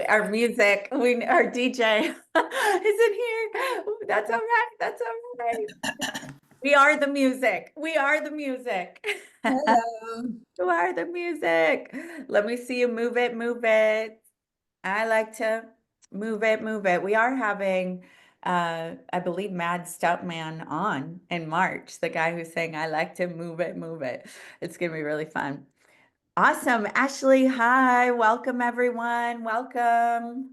Our music, our DJ isn't here. That's all right. That's all right. We are the music. We are the music. Hello. You are the music. Let me see you move it, move it. I like to move it, move it. We are having, I believe, Mad Stuntman on in March, the guy who's saying, I like to move it, move it. It's going to be really fun. Awesome. Ashley, hi. Welcome everyone. Welcome.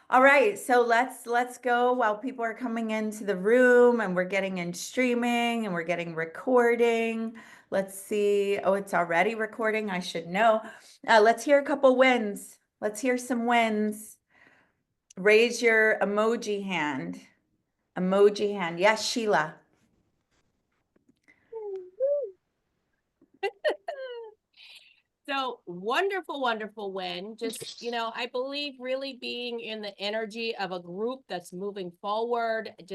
All right, so let's go while people are coming into the room and we're getting in streaming and we're getting recording. Let's see. Oh, it's already recording. I should know. Let's hear a couple wins. Let's hear some wins. Raise your emoji hand. Emoji hand. Yes, Sheila. So wonderful, wonderful win. Just, I believe really being in the energy of a group that's moving forward, it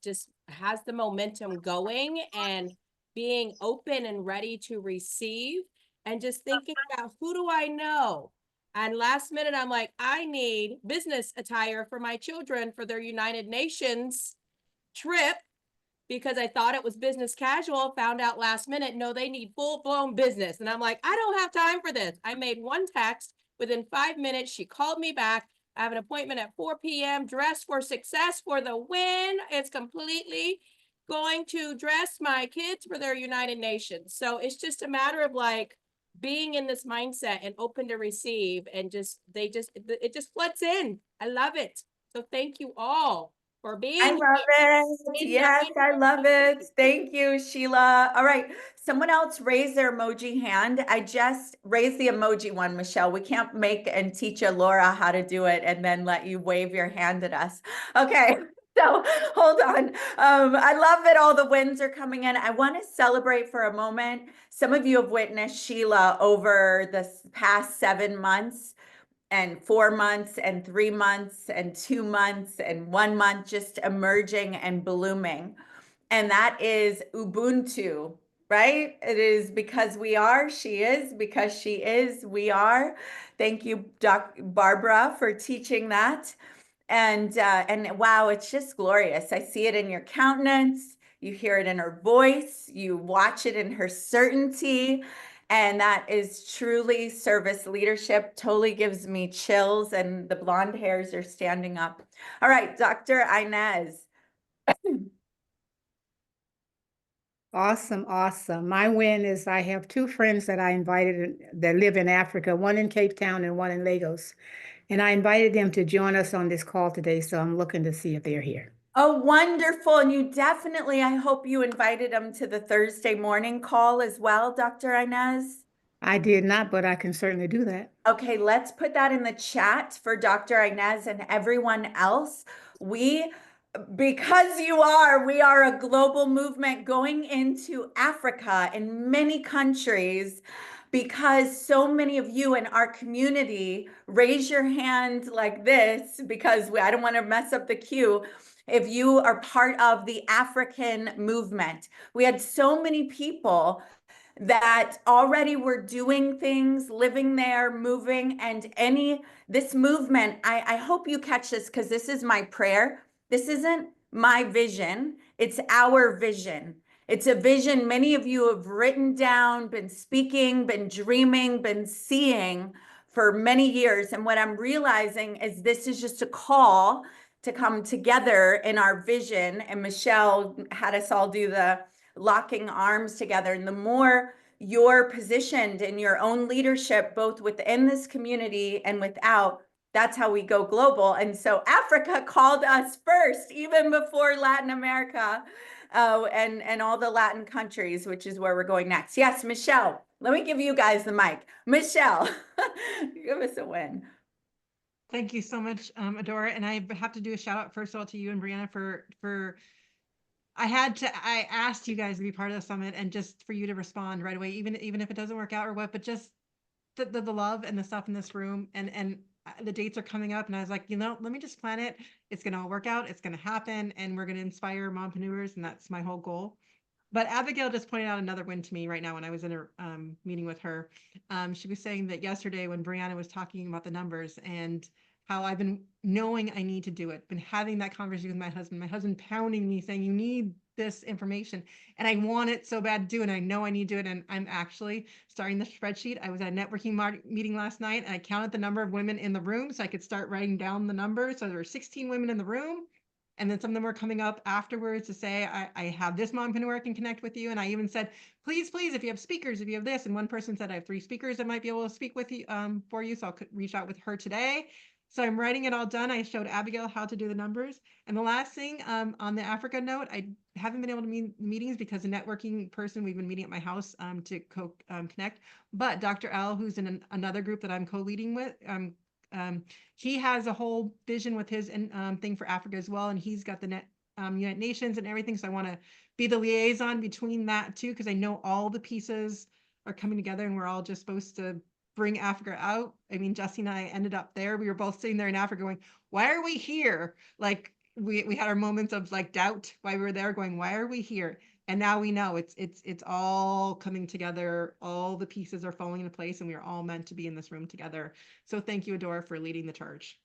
just has the momentum going and being open and ready to receive and just thinking about who do I know? And last minute, I'm like, I need business attire for my children for their United Nations trip because I thought it was business casual, found out last minute, no, they need full-blown business. And I'm like, I don't have time for this. I made one text. Within 5 minutes, she called me back. I have an appointment at 4 p.m. Dress for success for the win. It's completely going to dress my kids for their United Nations. So it's just a matter of like being in this mindset and open to receive and it just floods in. I love it. So thank you all for I being love it. in Yes, I love it. Thank you, Sheila. All right. Someone else raise their emoji hand. I just raised the emoji one, Michelle. We can't make and teach Laura how to do it and then let you wave your hand at us. Okay. So hold on. I love that all the wins are coming in. I want to celebrate for a moment. Some of you have witnessed Sheila over the past 7 months and 4 months and 3 months and 2 months and 1 month just emerging and blooming. And that is Ubuntu, right? It is because we are, she is, because she is, we are. Thank you, Barbara, for teaching that. And wow, it's just glorious. I see it in your countenance. You hear it in her voice. You watch it in her certainty. And that is truly service leadership. Totally gives me chills, and the blonde hairs are standing up. All right, Dr. Inez. Awesome, awesome. My win is I have two friends that I invited that live in Africa, one in Cape Town and one in Lagos. And I invited them to join us on this call today, so I'm looking to see if they're here. Oh, wonderful. And you definitely, I hope you invited them to the Thursday morning call as well, Dr. Inez. I did not, but I can certainly do that. Okay, let's put that in the chat for Dr. Inez and everyone else. Because we are a global movement going into Africa in many countries, because so many of you in our community raise your hand like this, because I don't want to mess up the queue. If you are part of the African movement, we had so many people that already were doing things, living there, moving, and this movement, I hope you catch this because this is my prayer. This isn't my vision, it's our vision. It's a vision many of you have written down, been speaking, been dreaming, been seeing for many years. And what I'm realizing is this is just a call to come together in our vision. And Michelle had us all do the locking arms together. And the more you're positioned in your own leadership, both within this community and without, that's how we go global. And so Africa called us first, even before Latin America, and all the Latin countries, which is where we're going next. Yes, Michelle, let me give you guys the mic. Michelle, give us a win. Thank you so much, Adora. And I have to do a shout out first of all to you and Brianna for I asked you guys to be part of the summit and just for you to respond right away, even if it doesn't work out or what, but just the love and the stuff in this room and the dates are coming up and I was like, let me just plan it. It's going to work out. It's going to happen. And we're going to inspire mompreneurs. And that's my whole goal. But Abigail just pointed out another win to me right now when I was in a meeting with her. She was saying that yesterday when Brianna was talking about the numbers and how I've been knowing I need to do it, been having that conversation with my husband pounding me saying, you need this information. And I want it so bad to do, and I know I need to do it. And I'm actually starting the spreadsheet. I was at a networking meeting last night and I counted the number of women in the room so I could start writing down the numbers. So there were 16 women in the room. And then some of them were coming up afterwards to say, I have this mompreneur I can connect with you. And I even said, please, if you have speakers, if you have this. And one person said, I have 3 speakers that might be able to speak with you for you. So I'll reach out with her today. So I'm writing it all done. I showed Abigail how to do the numbers. And the last thing on the Africa note, I haven't been able to meet meetings because the networking person, we've been meeting at my house to connect. But Dr. L, who's in another group that I'm co-leading with, he has a whole vision with his thing for Africa as well. And he's got the United Nations and everything. So I want to be the liaison between that too, because I know all the pieces are coming together and we're all just supposed to bring Africa out. I mean, Jesse and I ended up there. We were both sitting there in Africa going, why are we here? Like we had our moments of like doubt why we were there going, why are we here? And now we know it's all coming together. All the pieces are falling into place and we are all meant to be in this room together. So thank you, Adora, for leading the charge.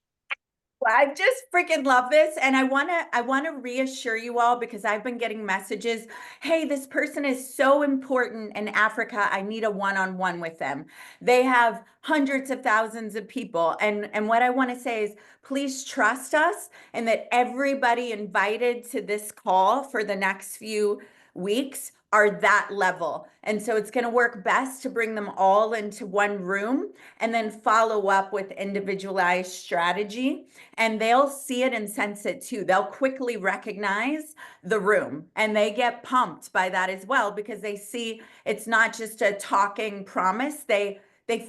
Well, I just freaking love this. And I want to reassure you all because I've been getting messages. Hey, this person is so important in Africa. I need a one-on-one with them. They have hundreds of thousands of people. And what I want to say is please trust us and that everybody invited to this call for the next few weeks are that level. And so it's going to work best to bring them all into one room and then follow up with individualized strategy. And they'll see it and sense it too. They'll quickly recognize the room and they get pumped by that as well because they see it's not just a talking promise. They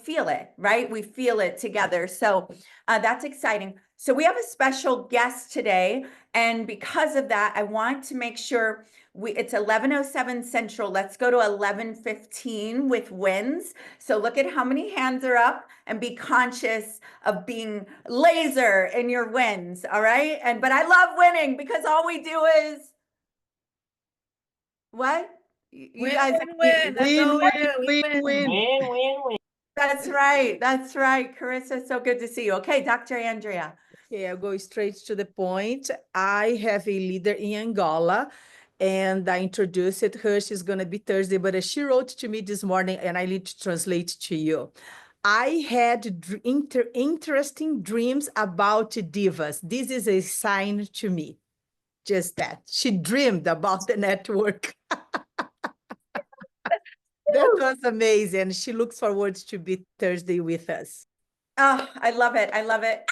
feel it, right? We feel it together. So that's exciting. So we have a special guest today. And because of that, I want to make sure it's 11:07 Central. Let's go to 11:15 with wins. So look at how many hands are up and be conscious of being laser in your wins. All right. But I love winning because all we do is what? You guys win. That's all we do. We win. Win. That's right. That's right. Carissa, so good to see you. Okay, Dr. Andrea. Okay, I'll go straight to the point. I have a leader in Angola, and I introduced her. She's going to be Thursday, but she wrote to me this morning, and I need to translate to you. I had interesting dreams about divas. This is a sign to me. Just that. She dreamed about the network. That was amazing. She looks forward to be Thursday with us. Oh, I love it. I love it.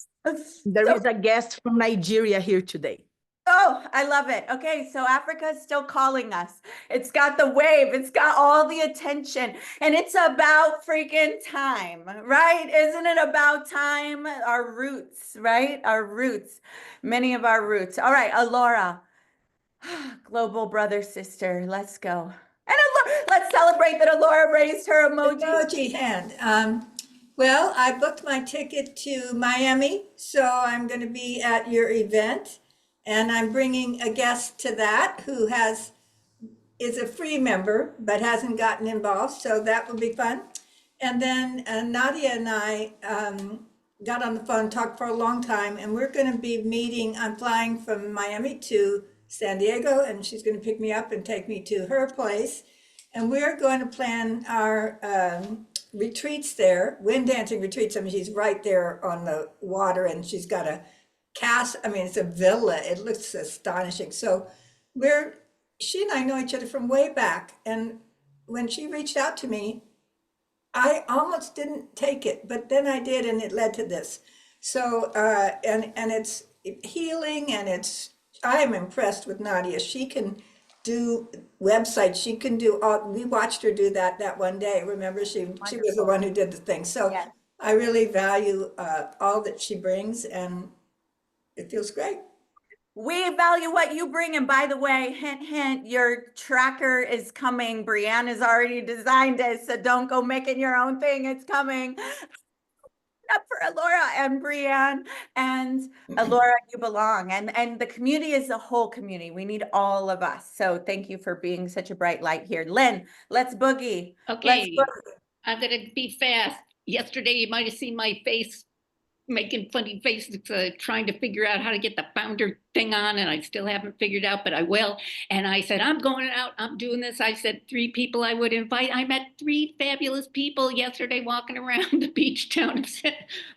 There is a guest from Nigeria here today. Oh, I love it. Okay, so Africa is still calling us. It's got the wave, it's got all the attention, and it's about freaking time, right? Isn't it about time? Our roots, right? Our roots, many of our roots. All right, Alora, global brother, sister, let's go. And let's celebrate that Alora raised her emoji. Emoji hand. Well, I booked my ticket to Miami, so I'm going to be at your event, and I'm bringing a guest to that who is a free member but hasn't gotten involved, so that will be fun. And then Nadia and I got on the phone, talked for a long time, and we're going to be meeting. I'm flying from Miami to San Diego, and she's going to pick me up and take me to her place. And we're going to plan our retreats there, wind dancing retreats. I mean, she's right there on the water and she's got a cast. I mean, it's a villa. It looks astonishing. So she and I know each other from way back. And when she reached out to me, I almost didn't take it, but then I did, and it led to this. So, and it's healing, and I am impressed with Nadia. She can do websites. She can do all. We watched her do that one day. Remember, she was the one who did the thing. So Yes. I really value all that she brings, and it feels great. We value what you bring. And by the way, hint, hint, your tracker is coming. Brianna's already designed it, so don't go making your own thing. It's coming. Up for Alora and Brianne. And Alora, you belong. And the community is a whole community. We need all of us. So thank you for being such a bright light here. Lynn, let's boogie. Let's Okay, boogie. I'm gonna be fast. Yesterday, you might have seen my face making funny faces, trying to figure out how to get the founder thing on, and I still haven't figured out, but I will. And I said, I'm going out, I'm doing this. I said 3 people I would invite. I met 3 fabulous people yesterday walking around the beach town of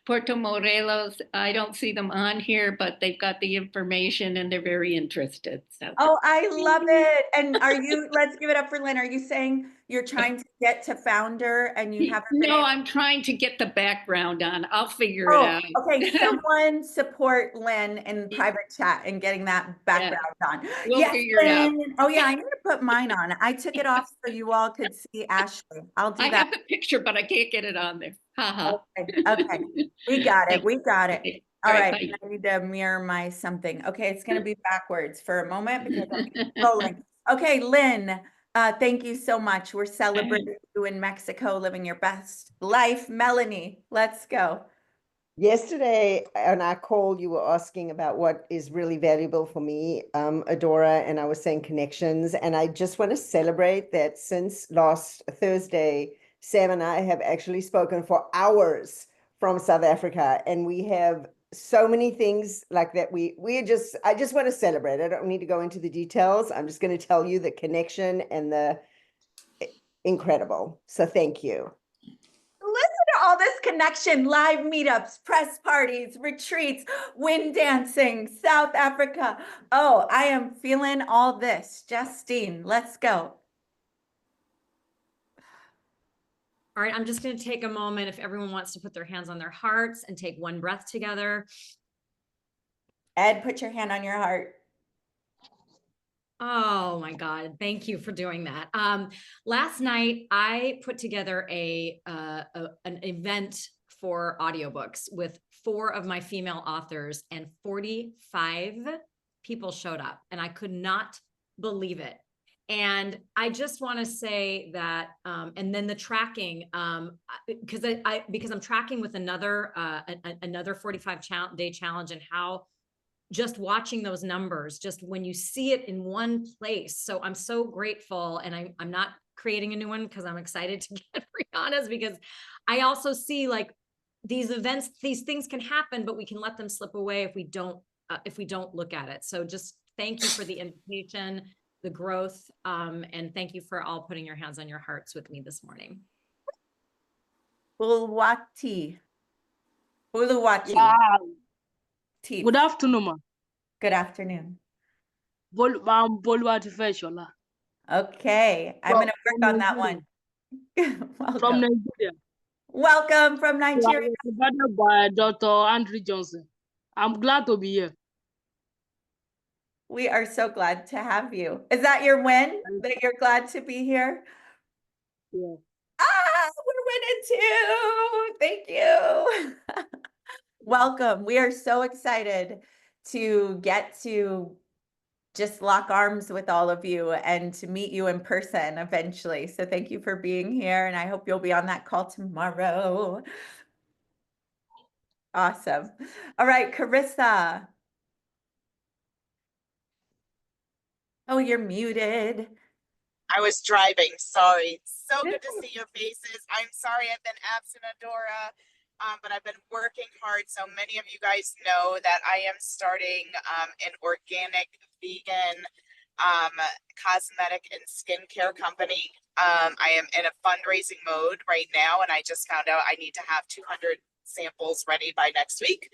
Puerto Morelos. I don't see them on here, but they've got the information and they're very interested. So. Oh, I love it. And are you, let's give it up for Lynn. Are you saying you're trying to get to founder and you haven't been No, able? I'm trying to get the background on. I'll figure it Oh, out. okay. Someone support Lynn in private chat and getting that background on. We'll Yes, figure it out. Lynn. Oh yeah, I need to put mine on. I took it off so you all could see Ashley. I'll do I that. have the picture, but I can't get it on there. Ha Okay, okay. We got it. We got it. Okay. All All right. right, I need to mirror my something. Okay, it's going to be backwards for a moment because I'm rolling. Okay, Lynn, thank you so much. We're celebrating you in Mexico, living your best life. Melanie, let's go. Yesterday on our call, you were asking about what is really valuable for me, Adora, and I was saying connections. And I just want to celebrate that since last Thursday, Sam and I have actually spoken for hours from South Africa, and we have so many things like that. I just want to celebrate. I don't need to go into the details. I'm just going to tell you the connection and the incredible. So thank you. Listen to all this connection, live meetups, press parties, retreats, wind dancing, South Africa. Oh, I am feeling all this. Justine, let's go. All right, I'm just going to take a moment if everyone wants to put their hands on their hearts and take one breath together. Ed, put your hand on your heart. Oh my God, thank you for doing that. Last night I put together an event for audiobooks with 4 of my female authors, and 45 people showed up, and I could not believe it. And I just want to say that, and then the tracking, because I'm tracking with another 45-day challenge, and how just watching those numbers, just when you see it in one place. So I'm so grateful, and I'm not creating a new one because I'm excited to get Brianna's, because I also see like these events, these things can happen, but we can let them slip away if we don't look at it. So just thank you for the invitation, the growth, and thank you for all putting your hands on your hearts with me this morning. Uluwati. Uluwati. Yeah. Teeth. Good afternoon, ma. Good afternoon. Boluwati Feshola. Okay, I'm going to work on that one. From Welcome. Nigeria. Welcome from I Nigeria. was invited by Dr. Andrew Johnson. I'm glad to be here. We are so glad to have you. Is that your win, that you're glad to be here? Yeah. Ah, we're winning too. Thank you. Welcome. We are so excited to get to just lock arms with all of you and to meet you in person eventually. So thank you for being here, and I hope you'll be on that call tomorrow. Awesome. All right, Carissa. Oh, you're muted. I was driving, sorry. So good to see your faces. I'm sorry I've been absent, Adora, but I've been working hard. So many of you guys know that I am starting an organic vegan cosmetic and skincare company. I am in a fundraising mode right now, and I just found out I need to have 200 samples ready by next week.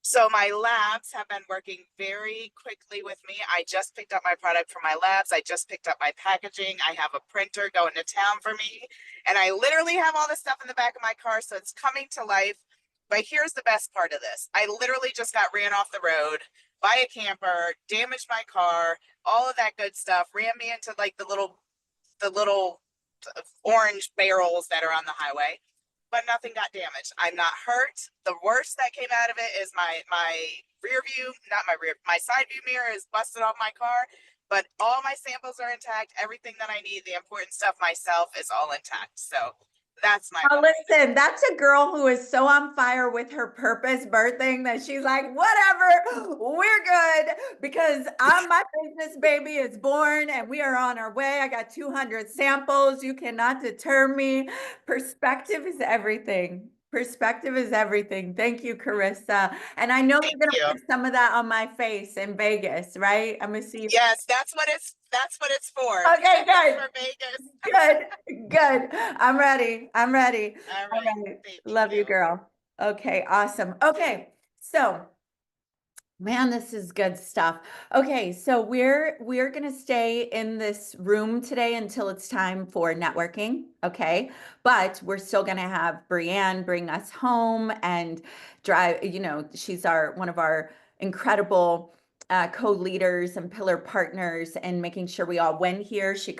So my labs have been working very quickly with me. I just picked up my product from my labs. I just picked up my packaging. I have a printer going to town for me, and I literally have all this stuff in the back of my car. So it's coming to life. But here's the best part of this. I literally just got ran off the road by a camper, damaged my car, all of that good stuff, ran me into like the little orange barrels that are on the highway. But nothing got damaged. I'm not hurt. The worst that came out of it is my side view mirror is busted off my car, but all my samples are intact. Everything that I need, the important stuff myself, is all intact. So That's my Oh, listen, that's a girl who is so on fire with her purpose birthing that she's like, whatever, we're good because my business baby is born and we are on our way. I got 200 samples. You cannot deter me. Perspective is everything. Perspective is everything. Thank you, Carissa. And I know you're Thank gonna you. put some of that on my face in Vegas, right? I'm gonna see you. Yes, that's what it's for. Okay, good. For Vegas. Good, good. I'm ready. I'm ready. All All right. right. Thank Love you, girl. Okay, awesome. Okay, so man, this is good stuff. Okay, so we're gonna stay in this room today until it's time for networking, okay? But we're still gonna have Brianne bring us home and drive, she's one of our incredible co-leaders and pillar partners and making sure we all win here. She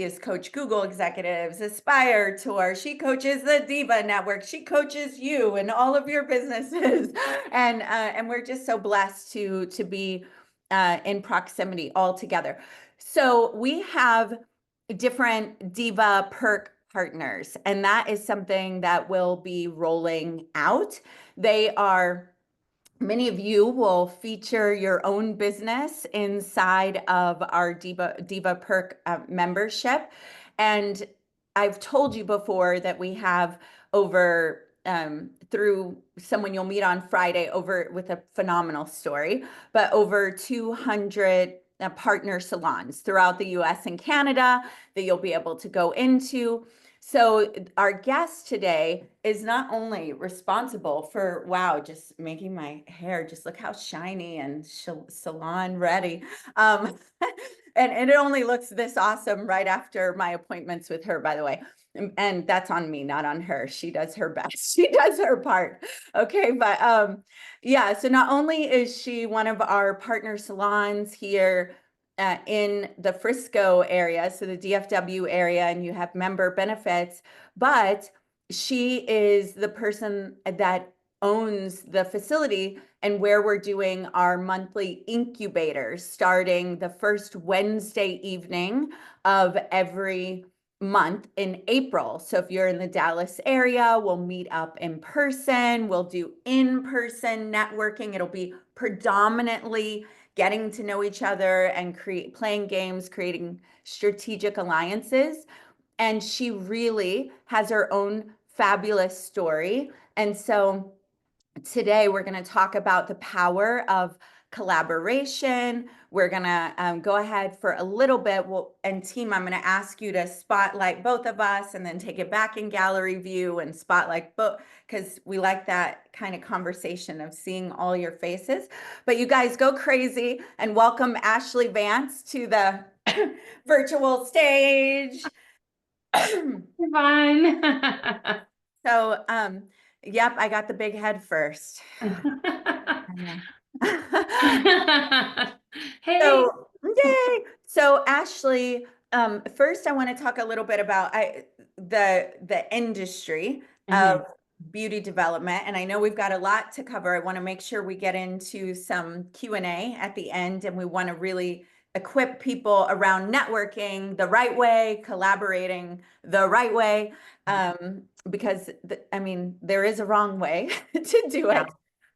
has coached Google executives, Aspire Tour. She coaches the DIVA Network. She coaches you and all of your businesses. And we're just so blessed to be in proximity all together. So we have different DIVA perk partners, and that is something that will be rolling out. Many of you will feature your own business inside of our DIVA Perk membership. And I've told you before that we have over through someone you'll meet on Friday over with a phenomenal story, but over 200 partner salons throughout the US and Canada that you'll be able to go into. So our guest today is not only responsible for, wow, just making my hair, just look how shiny and salon ready. And it only looks this awesome right after my appointments with her, by the way. And that's on me, not on her. She does her best. She does her part. Okay. But yeah, so not only is she one of our partner salons here in the Frisco area, so the DFW area, and you have member benefits, but she is the person that owns the facility and where we're doing our monthly incubators starting the first Wednesday evening of every month in April. So if you're in the Dallas area, we'll meet up in person. We'll do in-person networking. It'll be predominantly getting to know each other and playing games, creating strategic alliances. And she really has her own fabulous story. And so today we're going to talk about the power of collaboration. We're going to go ahead for a little bit. And team, I'm going to ask you to spotlight both of us and then take it back in gallery view and spotlight both, because we like that kind of conversation of seeing all your faces. But you guys go crazy and welcome Ashley Vance to the virtual stage. Fun. So, yep, I got the big head first. Hey. So, yay. So Ashley, first I want to talk a little bit about the industry of beauty development. And I know we've got a lot to cover. I want to make sure we get into some Q&A at the end, and we want to really equip people around networking the right way, collaborating the right way, because I mean, there is a wrong way to do it.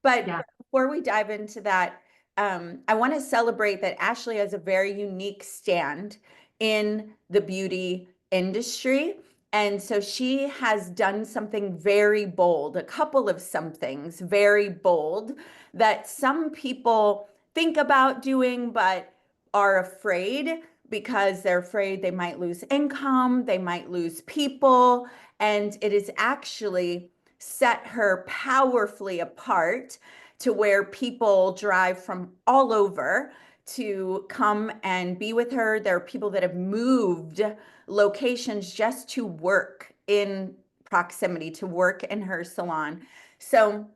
But before we dive into that, I want to celebrate that Ashley has a very unique stand in the beauty industry. And so she has done something very bold, a couple of some things very bold that some people think about doing, but are afraid because they're afraid they might lose income, they might lose people. And it is actually set her powerfully apart to where people drive from all over to come and be with her. There are people that have moved locations just to work in proximity, to work in her salon. So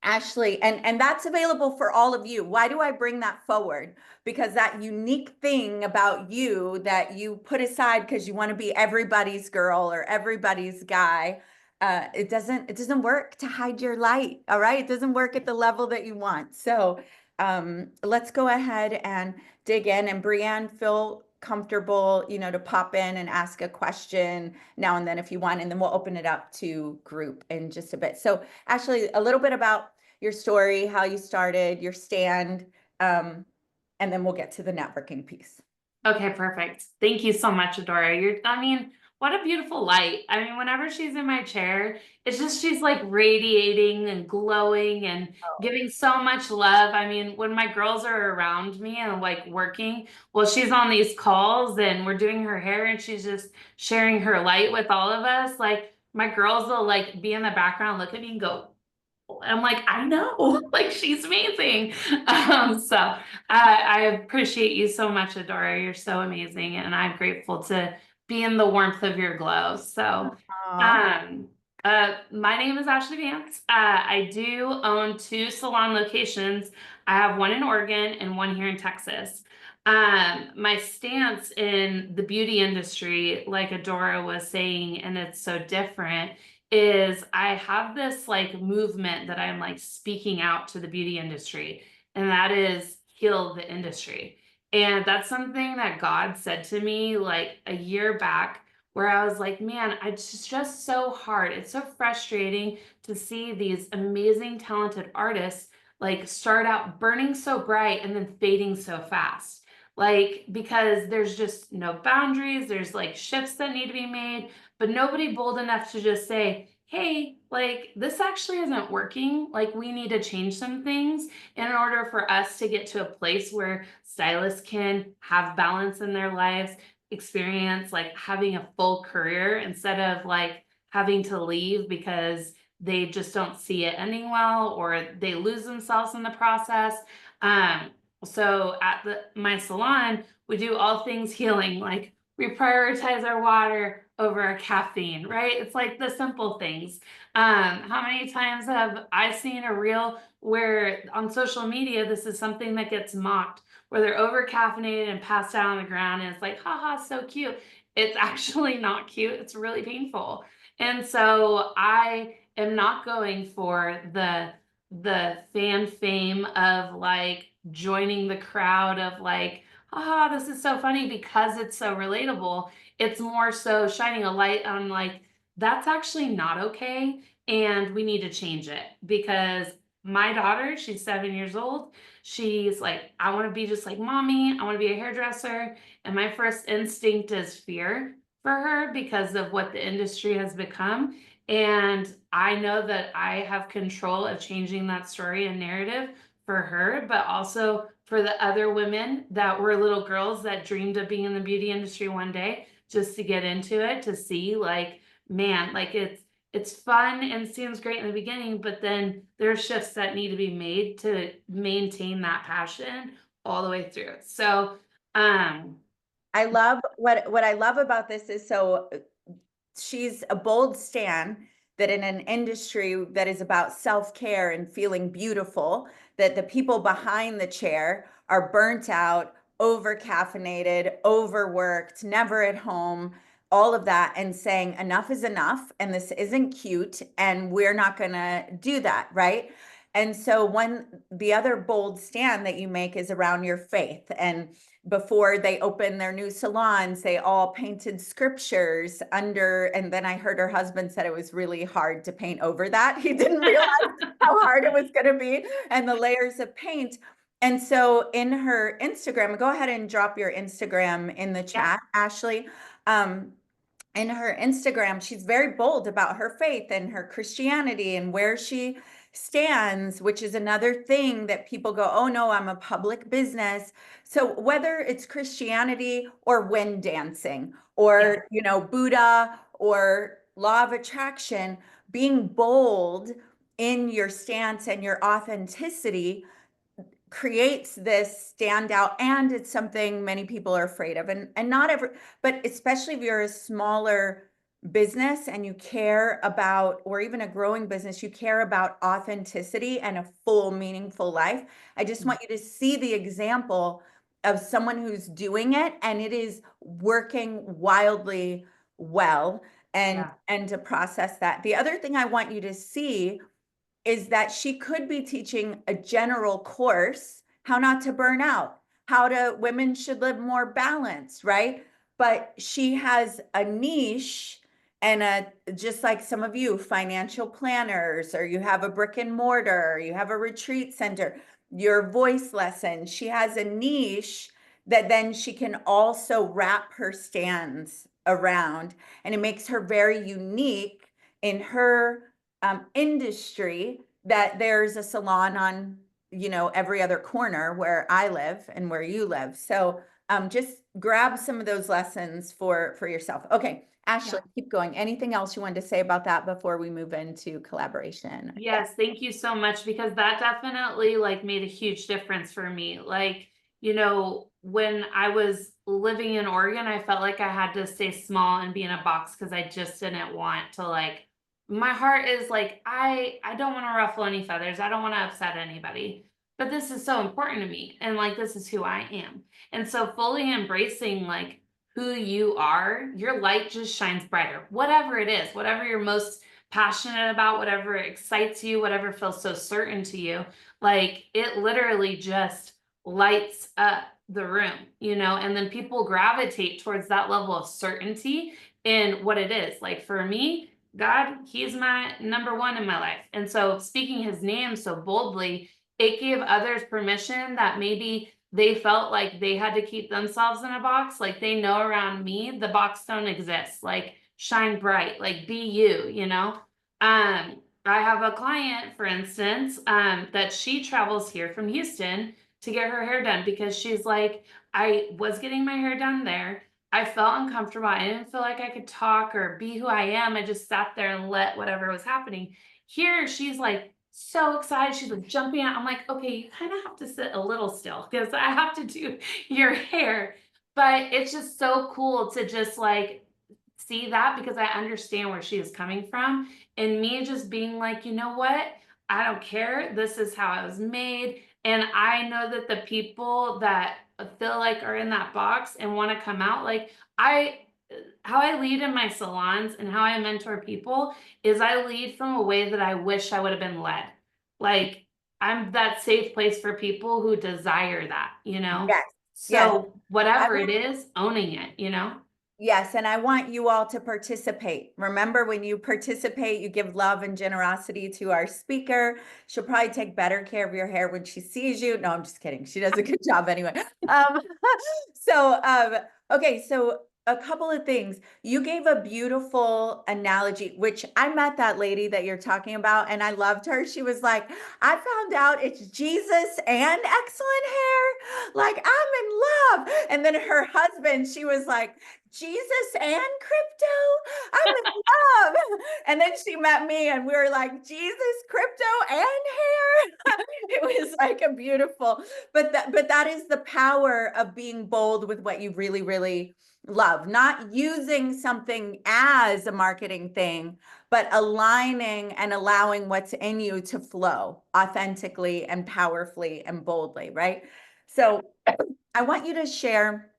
Ashley, and that's available for all of you. Why do I bring that forward? Because that unique thing about you that you put aside because you want to be everybody's girl or everybody's guy, it doesn't work to hide your light. All right, it doesn't work at the level that you want. So let's go ahead and dig in. And Brianne, feel comfortable, you know, to pop in and ask a question now and then if you want, and then we'll open it up to group in just a bit. So Ashley, a little bit about your story, how you started, your stand, and then we'll get to the networking piece. Okay, perfect. Thank you so much, Adora. I mean, what a beautiful light. I mean, whenever she's in my chair, it's just she's like radiating and glowing and giving so much love. I mean, when my girls are around me and like working, well, she's on these calls and we're doing her hair and she's just sharing her light with all of us. Like my girls will like be in the background, look at me and go, I'm like, I know, like she's amazing. I appreciate you so much, Adora. You're so amazing, and I'm grateful to be in the warmth of your glow. So, my name is Ashley Vance. I do own 2 salon locations. I have one in Oregon and one here in Texas. My stance in the beauty industry, like Adora was saying, and it's so different, is I have this like movement that I'm like speaking out to the beauty industry, and that is heal the industry. And that's something that God said to me like a year back, where I was like, man, it's just so hard. It's so frustrating to see these amazing, talented artists like start out burning so bright and then fading so fast. Like, because there's just no boundaries, there's like shifts that need to be made, but nobody bold enough to just say, hey, like this actually isn't working. Like we need to change some things in order for us to get to a place where stylists can have balance in their lives, experience like having a full career instead of like having to leave because they just don't see it ending well or they lose themselves in the process. So at my salon, we do all things healing, like we prioritize our water over our caffeine, right? It's like the simple things. How many times have I seen a reel where on social media, this is something that gets mocked, where they're over caffeinated and passed out on the ground, and it's like, haha, so cute. It's actually not cute. It's really painful. And so I am not going for the fan fame of like joining the crowd of like, haha, this is so funny because it's so relatable. It's more so shining a light on like, that's actually not okay. And we need to change it because my daughter, she's 7 years old. She's like, I want to be just like mommy. I want to be a hairdresser. And my first instinct is fear for her because of what the industry has become. And I know that I have control of changing that story and narrative for her, but also for the other women that were little girls that dreamed of being in the beauty industry one day, just to get into it, to see like, man, like it's fun and seems great in the beginning, but then there are shifts that need to be made to maintain that passion all the way through. So, I love what I love about this is so she's a bold stan that in an industry that is about self-care and feeling beautiful, that the people behind the chair are burnt out, over caffeinated, overworked, never at home, all of that, and saying enough is enough and this isn't cute and we're not gonna do that, right? And so the other bold stand that you make is around your faith. And before they opened their new salons, they all painted scriptures under, and then I heard her husband said it was really hard to paint over that. He didn't realize how hard it was going to be and the layers of paint. And so in her Instagram, go ahead and drop your Instagram in the chat, Ashley. In her Instagram, she's very bold about her faith and her Christianity and where she stands, which is another thing that people go, oh no, I'm a public business. So whether it's Christianity or wind dancing or, you know, Buddha or law of attraction, being bold in your stance and your authenticity creates this standout, and it's something many people are afraid of, and not every, but especially if you're a smaller business and you care about, or even a growing business, you care about authenticity and a full meaningful life. I just want you to see the example of someone who's doing it and it is working wildly well, and to process that. The other thing I want you to see is that she could be teaching a general course, how not to burn out, women should live more balanced, right? But she has a niche and just like some of you, financial planners, or you have a brick and mortar, or you have a retreat center, your voice lesson. She has a niche that then she can also wrap her stands around, and it makes her very unique in her industry, that there's a salon on, every other corner where I live and where you live. So just grab some of those lessons for yourself. Okay, Ashley, keep going. Anything else you wanted to say about that before we move into collaboration? Yes, thank you so much, because that definitely like made a huge difference for me. Like, when I was living in Oregon, I felt like I had to stay small and be in a box because I just didn't want to, like, my heart is like, I don't want to ruffle any feathers. I don't want to upset anybody. But this is so important to me, and like this is who I am. And so fully embracing like who you are, your light just shines brighter. Whatever it is, whatever you're most passionate about, whatever excites you, whatever feels so certain to you, like it literally just lights up the room, and then people gravitate towards that level of certainty in what it is. Like for me, God, He's my number one in my life. And so speaking His name so boldly, it gave others permission that maybe they felt like they had to keep themselves in a box. Like they know around me, the box don't exist. Like shine bright, like be you. I have a client, for instance, that she travels here from Houston to get her hair done because she's like, I was getting my hair done there. I felt uncomfortable. I didn't feel like I could talk or be who I am. I just sat there and let whatever was happening. Here, she's like so excited. She's like jumping out. I'm like, okay, you kind of have to sit a little still because I have to do your hair. But it's just so cool to just like see that, because I understand where she is coming from. And me just being like, you know what? I don't care. This is how I was made. And I know that the people that feel like are in that box and want to come out, like how I lead in my salons and how I mentor people is I lead from a way that I wish I would have been led. Like I'm that safe place for people who desire that. Yes. So whatever it is, owning it. Yes, and I want you all to participate. Remember, when you participate, you give love and generosity to our speaker. She'll probably take better care of your hair when she sees you. No, I'm just kidding. She does a good job anyway. Okay, so a couple of things. You gave a beautiful analogy, which I met that lady that you're talking about, and I loved her. She was like, I found out it's Jesus and excellent hair. Like, I'm in love. And then her husband, she was like, Jesus and crypto? I'm in love. And then she met me and we were like, Jesus, crypto, and hair. It was like a beautiful, but that is the power of being bold with what you really, really love, not using something as a marketing thing, but aligning and allowing what's in you to flow authentically and powerfully and boldly, right? So I want you to share,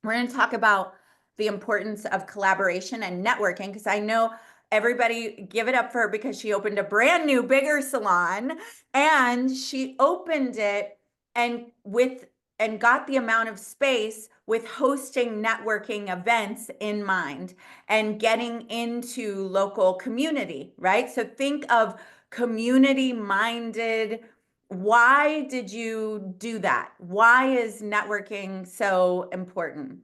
we're going to talk about the importance of collaboration and networking, because I know everybody give it up for her because she opened a brand new, bigger salon, and she opened it and got the amount of space with hosting networking events in mind and getting into local community, right? So think of community minded. Why did you do that? Why is networking so important?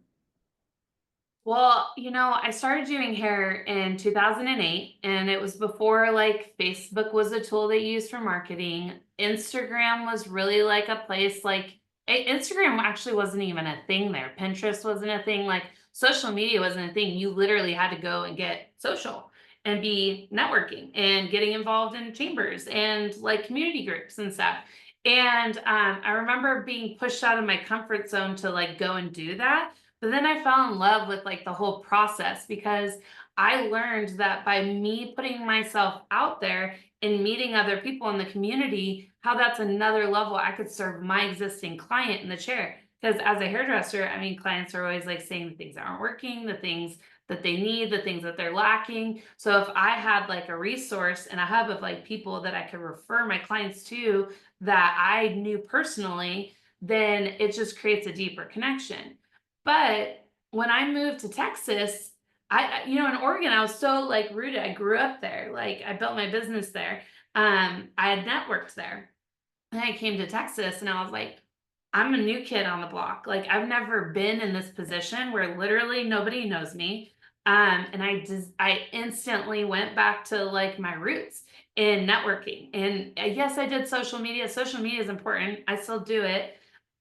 Well, I started doing hair in 2008, and it was before like Facebook was a tool they used for marketing. Instagram was really like a place like Instagram actually wasn't even a thing there. Pinterest wasn't a thing. Like social media wasn't a thing. You literally had to go and get social and be networking and getting involved in chambers and like community groups and stuff. And I remember being pushed out of my comfort zone to like go and do that. But then I fell in love with like the whole process, because I learned that by me putting myself out there and meeting other people in the community, how that's another level I could serve my existing client in the chair. Because as a hairdresser, I mean, clients are always like saying the things that aren't working, the things that they need, the things that they're lacking. So if I had like a resource and a hub of like people that I could refer my clients to that I knew personally, then it just creates a deeper connection. But when I moved to Texas, you know, in Oregon, I was so like rooted. I grew up there. Like I built my business there. I had networked there. And I came to Texas and I was like, I'm a new kid on the block. Like I've never been in this position where literally nobody knows me. And I instantly went back to like my roots in networking. And yes, I did social media. Social media is important. I still do it.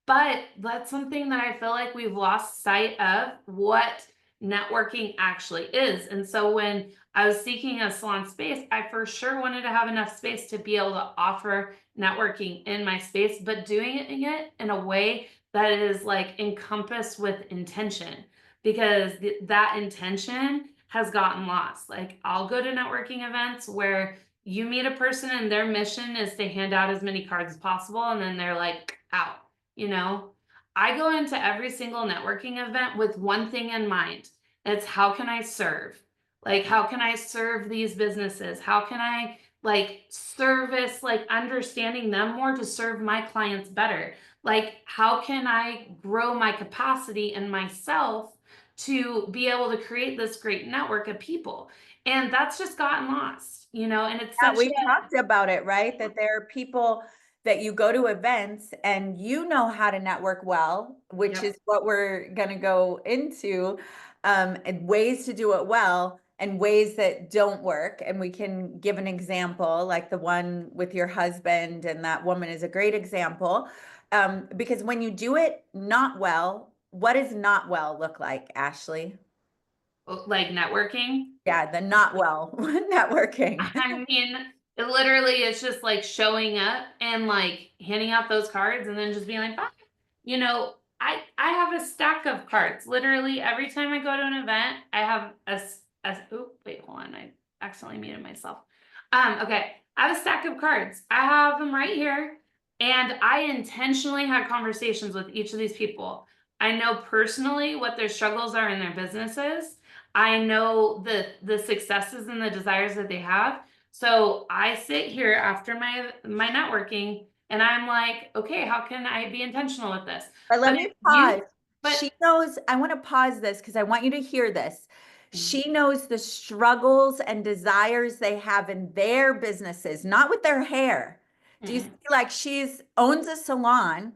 But that's something that I feel like we've lost sight of what networking actually is. And so when I was seeking a salon space, I for sure wanted to have enough space to be able to offer networking in my space, but doing it in a way that is like encompassed with intention, because that intention has gotten lost. Like I'll go to networking events where you meet a person and their mission is to hand out as many cards as possible, and then they're like out. You know, I go into every single networking event with one thing in mind. It's how can I serve? Like, how can I serve these businesses? How can I like service, like understanding them more to serve my clients better? Like, how can I grow my capacity and myself to be able to create this great network of people? And that's just gotten lost, you know, and it's Yeah, such we talked about it, right? That there are people that you go to events and you know how to network well, which Yep. is what we're going to go into, and ways to do it well and ways that don't work. And we can give an example, like the one with your husband, and that woman is a great example. Because when you do it not well, what does not well look like, Ashley? like networking. Yeah, the not well networking. I mean, it literally is just like showing up and like handing out those cards and then just being like, bye. You know, I have a stack of cards. Literally every time I go to an event, I have oh, wait, hold on. I accidentally muted myself. Okay. I have a stack of cards. I have them right here. And I intentionally had conversations with each of these people. I know personally what their struggles are in their businesses. I know the successes and the desires that they have. So I sit here after my networking and I'm like, okay, how can I be intentional with this? But let But me if you- pause. but She knows, I want to pause this because I want you to hear this. She knows the struggles and desires they have in their businesses, not with their hair. Do you see, like she's owns a salon,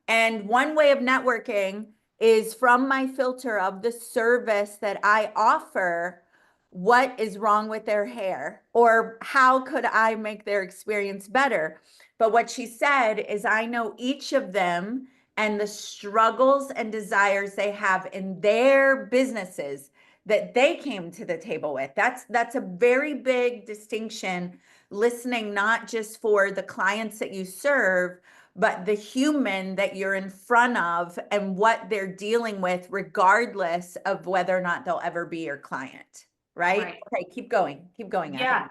and one way of networking is from my filter of the service that I offer. What is wrong with their hair, or how could I make their experience better? But what she said is, I know each of them and the struggles and desires they have in their businesses that they came to the table with. That's a very big distinction, listening not just for the clients that you serve, but the human that you're in front of and what they're dealing with, regardless of whether or not they'll ever be your client. Right? Okay, keep going. Keep going. yeah.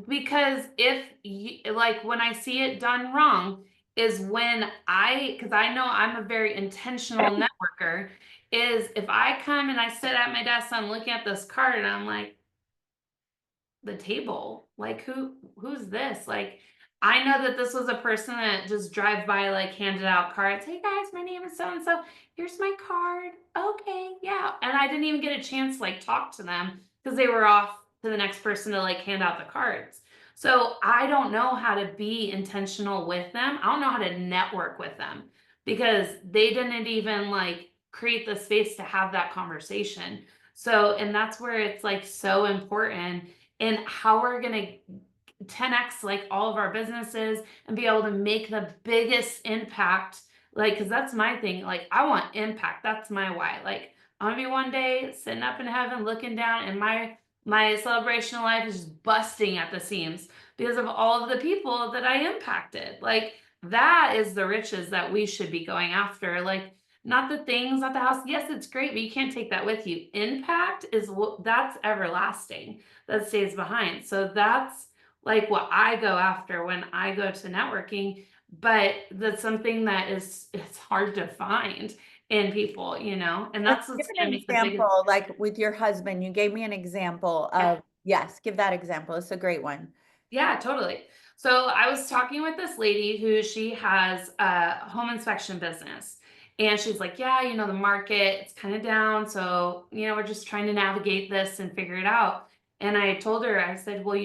Because if you, like when I see it done wrong is when because I know I'm a very intentional networker, is if I come and I sit at my desk, I'm looking at this card and I'm like, the table, like who's this? Like I know that this was a person that just drive by, like handed out cards. Hey guys, my name is so and so. Here's my card. Okay, yeah. And I didn't even get a chance to like talk to them because they were off to the next person to like hand out the cards. So I don't know how to be intentional with them. I don't know how to network with them because they didn't even like create the space to have that conversation. So, and that's where it's like so important in how we're going to 10x like all of our businesses and be able to make the biggest impact. Like, because that's my thing. Like, I want impact. That's my why. Like, I'm gonna be one day sitting up in heaven looking down, and my celebration of life is just busting at the seams because of all of the people that I impacted. Like, that is the riches that we should be going after. Like, not the things, not the house. Yes, it's great, but you can't take that with you. Impact is what that's everlasting, that stays behind. So that's like what I go after when I go to networking. But that's something that it's hard to find in people, you know, and that's Let's what's give gonna an make the biggest. example, like with your husband. You gave me an example of, yes, give that example. It's a great one. Yeah, totally. So I was talking with this lady who she has a home inspection business. And she's like, yeah, the market, it's kind of down. So, we're just trying to navigate this and figure it out. And I told her, I said, well,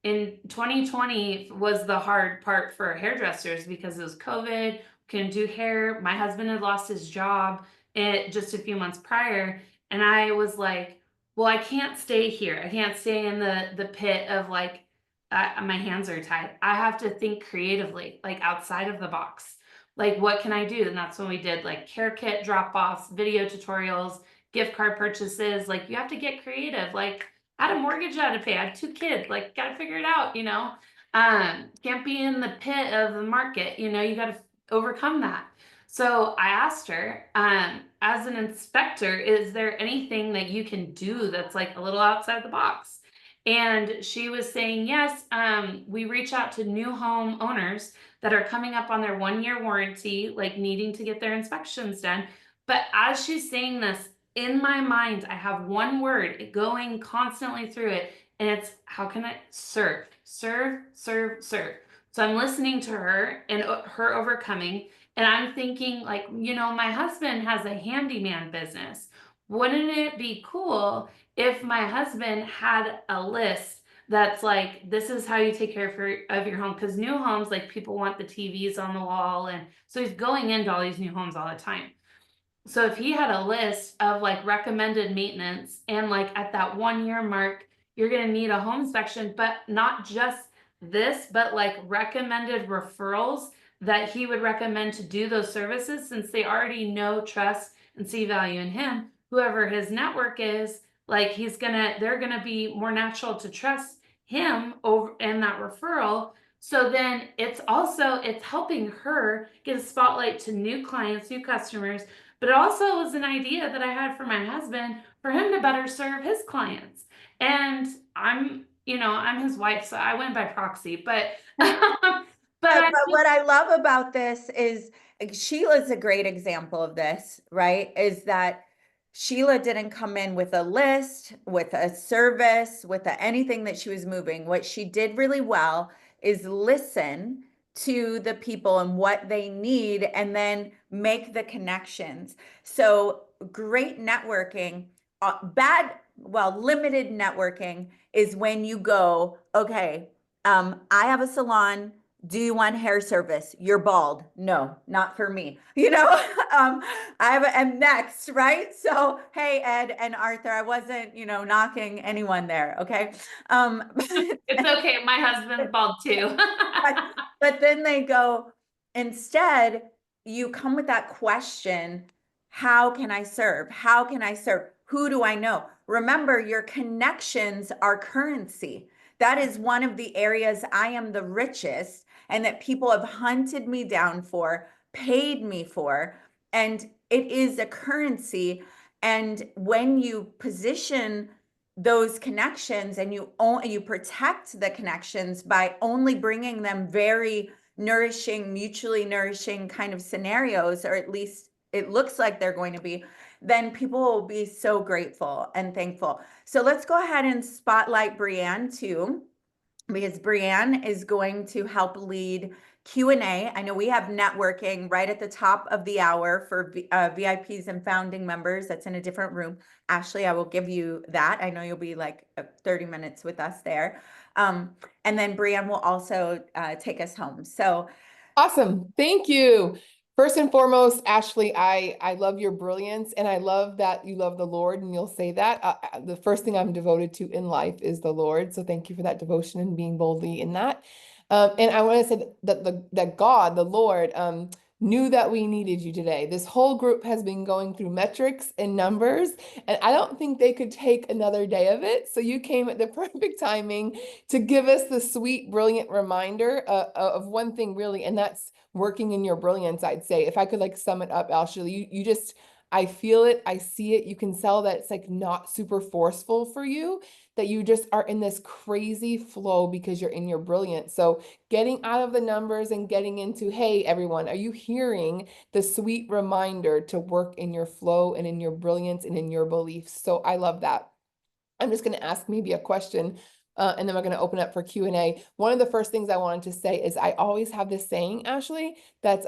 in 2020 was the hard part for hairdressers because it was COVID, couldn't do hair. My husband had lost his job just a few months prior. And I was like, well, I can't stay here. I can't stay in the pit of like, my hands are tied. I have to think creatively, like outside of the box. Like, what can I do? And that's when we did like care kit drop offs, video tutorials, gift card purchases. Like, you have to get creative. Like, I had a mortgage I had to pay. I had 2 kids. Like, got to figure it out. Can't be in the pit of the market. You got to overcome that. So I asked her, as an inspector, is there anything that you can do that's like a little outside the box? And she was saying, yes, we reach out to new home owners that are coming up on their 1-year warranty, like needing to get their inspections done. But as she's saying this, in my mind, I have one word going constantly through it, and it's how can I serve, serve, serve, serve. So I'm listening to her and her overcoming, and I'm thinking, like, my husband has a handyman business. Wouldn't it be cool if my husband had a list that's like, this is how you take care of your home? Because new homes, like, people want the TVs on the wall. And so he's going into all these new homes all the time. So if he had a list of like recommended maintenance, and like at that 1-year mark, you're going to need a home inspection, but not just this, but like recommended referrals that he would recommend to do those services, since they already know, trust, and see value in him. Whoever his network is, like, they're gonna be more natural to trust him over in that referral. So then it's helping her get a spotlight to new clients, new customers. But it also was an idea that I had for my husband, for him to better serve his clients. And I'm his wife, so I went by proxy. But but what I love about this is Sheila's a great example of this, right? Is that Sheila didn't come in with a list, with a service, with anything that she was moving. What she did really well is listen to the people and what they need, and then make the connections. So great networking, limited networking is when you go, okay, I have a salon. Do you want hair service? You're bald. No, not for me. I'm next, right? So, hey, Ed and Arthur, I wasn't, knocking anyone there. Okay. It's okay. My husband's bald too. But then they go, instead, you come with that question, how can I serve? How can I serve? Who do I know? Remember, your connections are currency. That is one of the areas I am the richest, and that people have hunted me down for, paid me for, and it is a currency. And when you position those connections and you protect the connections by only bringing them very nourishing, mutually nourishing kind of scenarios, or at least it looks like they're going to be, then people will be so grateful and thankful. So let's go ahead and spotlight Brianne too, because Brianne is going to help lead Q&A. I know we have networking right at the top of the hour for VIPs and founding members. That's in a different room. Ashley, I will give you that. I know you'll be like 30 minutes with us there. And then Brianne will also take us home. So awesome. Thank you. First and foremost, Ashley, I love your brilliance, and I love that you love the Lord, and you'll say that. The first thing I'm devoted to in life is the Lord. So thank you for that devotion and being boldly in that. And I want to say that God, the Lord, knew that we needed you today. This whole group has been going through metrics and numbers, and I don't think they could take another day of it. So you came at the perfect timing to give us the sweet, brilliant reminder of one thing really, and that's working in your brilliance, I'd say. If I could like sum it up, Ashley, you just, I feel it, I see it. You can tell that it's like not super forceful for you, that you just are in this crazy flow because you're in your brilliance. So getting out of the numbers and getting into, hey, everyone, are you hearing the sweet reminder to work in your flow and in your brilliance and in your beliefs? So I love that. I'm just going to ask maybe a question and then we're going to open up for Q&A. One of the first things I wanted to say is I always have this saying, Ashley, that's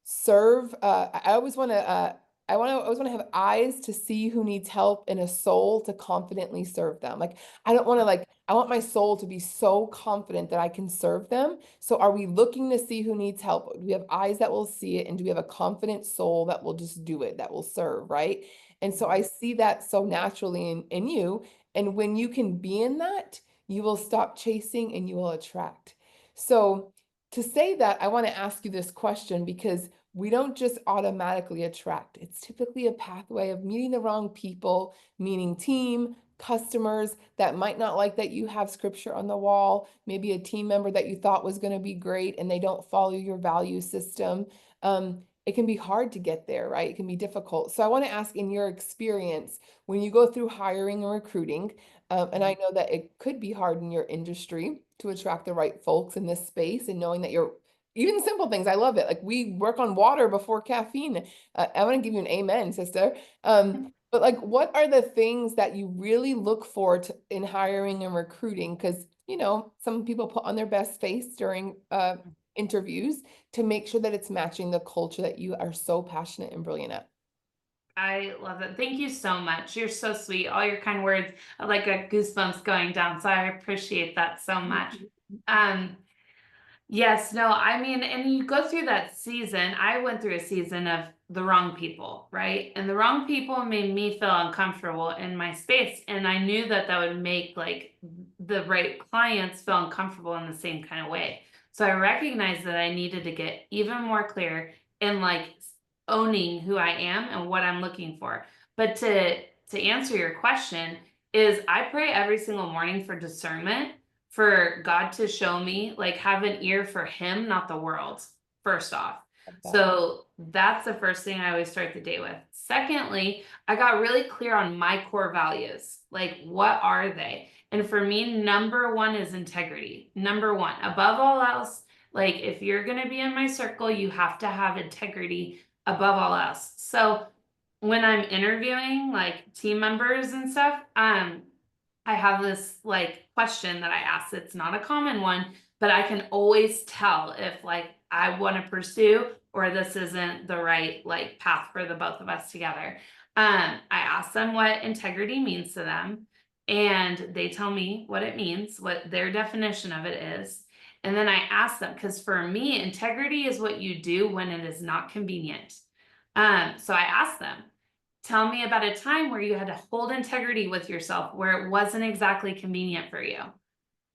serve. I always want to. I always want to have eyes to see who needs help and a soul to confidently serve them. Like, I don't want to I want my soul to be so confident that I can serve them. So are we looking to see who needs help? Do we have eyes that will see it? And do we have a confident soul that will just do it, that will serve, right? And so I see that so naturally in you. And when you can be in that, you will stop chasing and you will attract. So to say that, I want to ask you this question because we don't just automatically attract. It's typically a pathway of meeting the wrong people, meaning team, customers that might not like that you have scripture on the wall, maybe a team member that you thought was going to be great and they don't follow your value system. It can be hard to get there, right? It can be difficult. So I want to ask, in your experience, when you go through hiring and recruiting, and I know that it could be hard in your industry to attract the right folks in this space, and knowing that you're even simple things. I love it. Like, we work on water before caffeine. I want to give you an amen, sister. But like, what are the things that you really look for in hiring and recruiting? Because, you know, some people put on their best face during interviews to make sure that it's matching the culture that you are so passionate and brilliant at. I love it. Thank you so much. You're so sweet. All your kind words. I like got goosebumps going down. So I appreciate that so much. Yes, no, I mean, and you go through that season. I went through a season of the wrong people, right? And the wrong people made me feel uncomfortable in my space. And I knew that that would make like the right clients feel uncomfortable in the same kind of way. So I recognized that I needed to get even more clear in like owning who I am and what I'm looking for. But to answer your question is, I pray every single morning for discernment, for God to show me, like, have an ear for him, not the world, first off. So that's the first thing I always start the day with. Secondly, I got really clear on my core values. Like, what are they? And for me, number one is integrity. Number one, above all else, like, if you're going to be in my circle, you have to have integrity above all else. So when I'm interviewing like team members and stuff, I have this like question that I ask. It's not a common one, but I can always tell if like I want to pursue or this isn't the right like path for the both of us together. I ask them what integrity means to them, and they tell me what it means, what their definition of it is. And then I ask them, because for me, integrity is what you do when it is not convenient. So I ask them, tell me about a time where you had to hold integrity with yourself where it wasn't exactly convenient for you.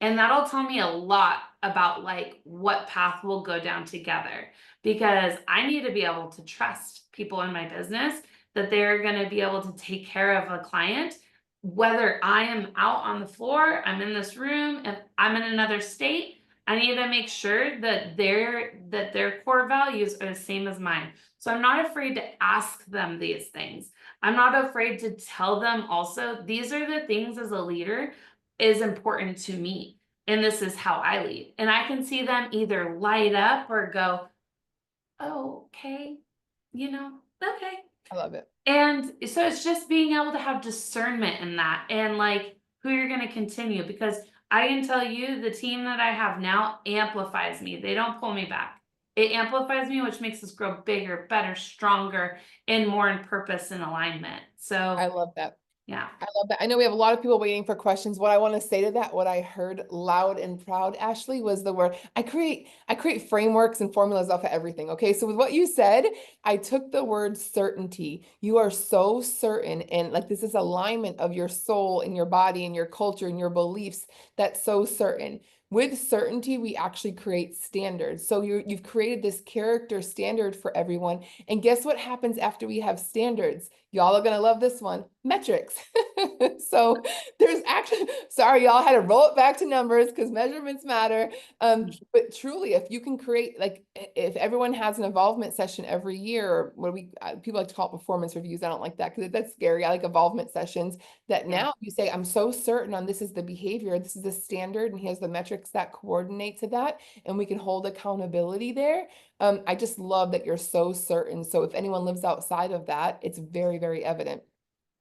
And that'll tell me a lot about like what path we'll go down together, because I need to be able to trust people in my business that they're going to be able to take care of a client, whether I am out on the floor, I'm in this room, and I'm in another state. I need to make sure that their core values are the same as mine. So I'm not afraid to ask them these things. I'm not afraid to tell them also, these are the things as a leader is important to me. And this is how I lead. And I can see them either light up or go, oh, okay, okay. I love it. And so it's just being able to have discernment in that and like who you're going to continue, because I can tell you the team that I have now amplifies me. They don't pull me back. It amplifies me, which makes us grow bigger, better, stronger, and more in purpose and alignment. So I love that. Yeah. I love that. I know we have a lot of people waiting for questions. What I want to say to that, what I heard loud and proud, Ashley, was the word, I create frameworks and formulas off of everything. Okay. So with what you said, I took the word certainty. You are so certain. And like, this is alignment of your soul and your body and your culture and your beliefs. That's so certain. With certainty, we actually create standards. So you've created this character standard for everyone. And guess what happens after we have standards? Y'all are going to love this one, metrics. So there's actually, sorry, y'all had to roll it back to numbers because measurements matter. But truly, if you can create, like, if everyone has an involvement session every year, or what people like to call it performance reviews. I don't like that because that's scary. I like involvement sessions that now you say, I'm so certain on this is the behavior, this is the standard, and here's the metrics that coordinate to that. And we can hold accountability there. I just love that you're so certain. So if anyone lives outside of that, it's very, very evident.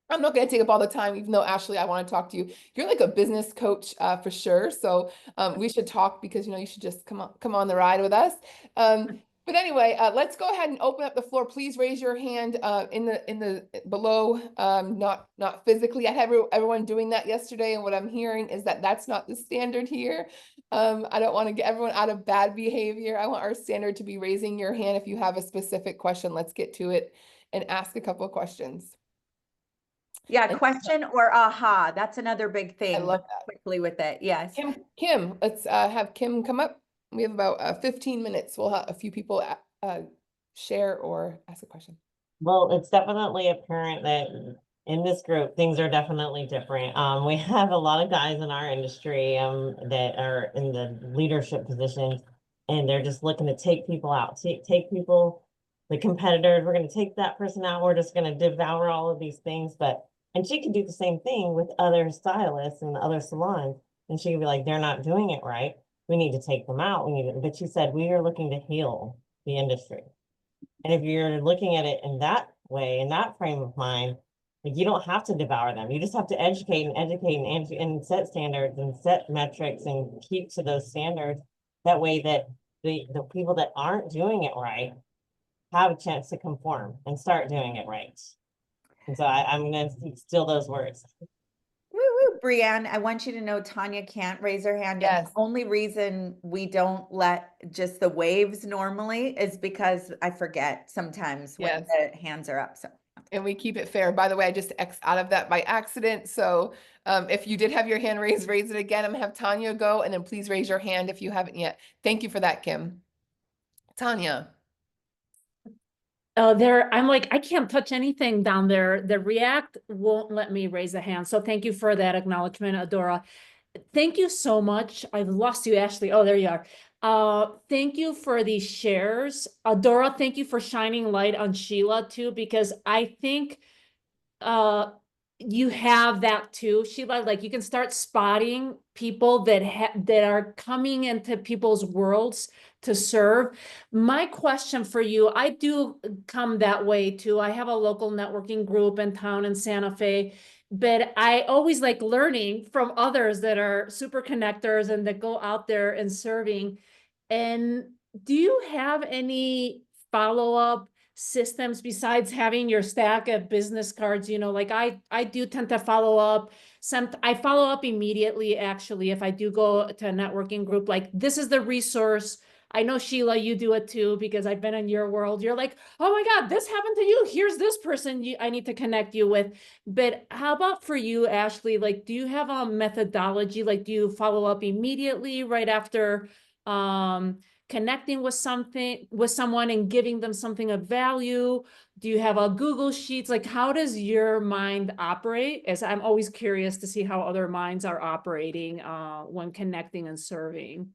I'm not going to take up all the time, even though Ashley, I want to talk to you. You're like a business coach for sure. So we should talk because, you should just come on the ride with us. But anyway, let's go ahead and open up the floor. Please raise your hand in the below, not physically. I had everyone doing that yesterday, and what I'm hearing is that that's not the standard here. I don't want to get everyone out of bad behavior. I want our standard to be raising your hand if you have a specific question. Let's get to it and ask a couple of questions. Yeah, question or aha. That's another big thing. I love that. Quickly with it. Yes. Kim, let's have Kim come up. We have about 15 minutes. We'll have a few people share or ask a question. Well, it's definitely apparent that in this group, things are definitely different. We have a lot of guys in our industry that are in the leadership positions, and they're just looking to take people out, take people, the competitors. We're going to take that person out. We're just going to devour all of these things. And she could do the same thing with other stylists and other salons. And she could be like, they're not doing it right. We need to take them out. But she said, we are looking to heal the industry. And if you're looking at it in that way, in that frame of mind, like, you don't have to devour them. You just have to educate and set standards and set metrics and keep to those standards. That way that the people that aren't doing it right have a chance to conform and start doing it right. And so I'm going to steal those words. Woo woo, Brianne, I want you to know Tanya can't raise her hand. Yes. The only reason we don't let just the waves normally is because I forget sometimes when the hands are up. So. And we keep it fair. By the way, I just X out of that by accident. So if you did have your hand raised, raise it again. I'm going to have Tanya go, and then please raise your hand if you haven't yet. Thank you for that, Kim. Tanya. I'm like, I can't touch anything down there. The React won't let me raise a hand. So thank you for that acknowledgement, Adora. Thank you so much. I've lost you, Ashley. Oh, there you are. Thank you for these shares. Adora, thank you for shining light on Sheila too, because I think you have that too, Sheila. Like, you can start spotting people that are coming into people's worlds to serve. My question for you, I do come that way too. I have a local networking group in town in Santa Fe, but I always like learning from others that are super connectors and that go out there and serving. And do you have any follow-up systems besides having your stack of business cards? Like I do tend to follow up. I follow up immediately, actually, if I do go to a networking group, like, this is the resource. I know, Sheila, you do it too, because I've been in your world. You're like, oh my God, this happened to you. Here's this person I need to connect you with. But how about for you, Ashley? Like, do you have a methodology? Like, do you follow up immediately right after connecting with someone and giving them something of value? Do you have a Google Sheets? Like, how does your mind operate? As I'm always curious to see how other minds are operating when connecting and serving.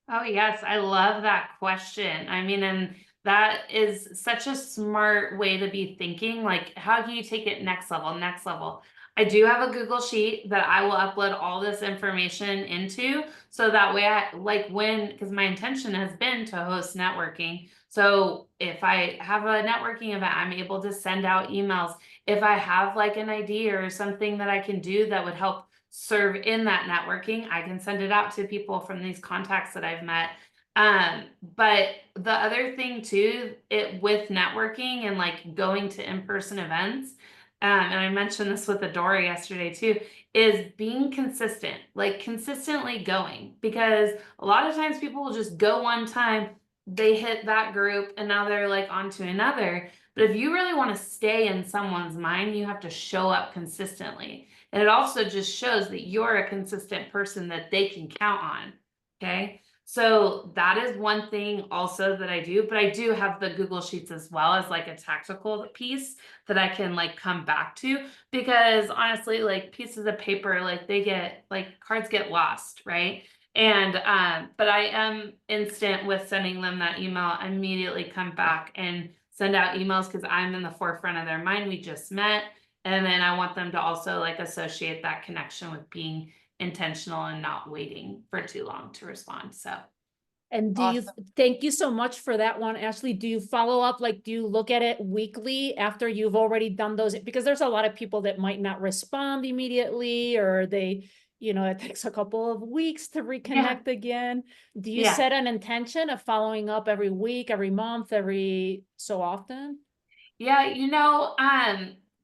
Oh, yes. I love that question. I mean, and that is such a smart way to be thinking. Like, how can you take it next level, next level? I do have a Google Sheet that I will upload all this information into. So that way because my intention has been to host networking. So if I have a networking event, I'm able to send out emails. If I have like an idea or something that I can do that would help serve in that networking, I can send it out to people from these contacts that I've met. But the other thing too, with networking and like going to in-person events, and I mentioned this with Adora yesterday too, is being consistent, like consistently going, because a lot of times people will just go one time, they hit that group, and now they're like on to another. But if you really want to stay in someone's mind, you have to show up consistently. And it also just shows that you're a consistent person that they can count on. Okay. So that is one thing also that I do, but I do have the Google Sheets as well as like a tactical piece that I can like come back to, because honestly, like pieces of paper, like cards get lost. Right. And, but I am instant with sending them that email, immediately come back and send out emails because I'm in the forefront of their mind. We just met. And then I want them to also like associate that connection with being intentional and not waiting for too long to respond. So And do you, thank you so much for that one, Ashley. Do you follow up? Like, do you look at it weekly after you've already done those? Because there's a lot of people that might not respond immediately, or they, it takes a couple of weeks to reconnect again. Do you set an intention of following up every week, every month, every so often? Yeah,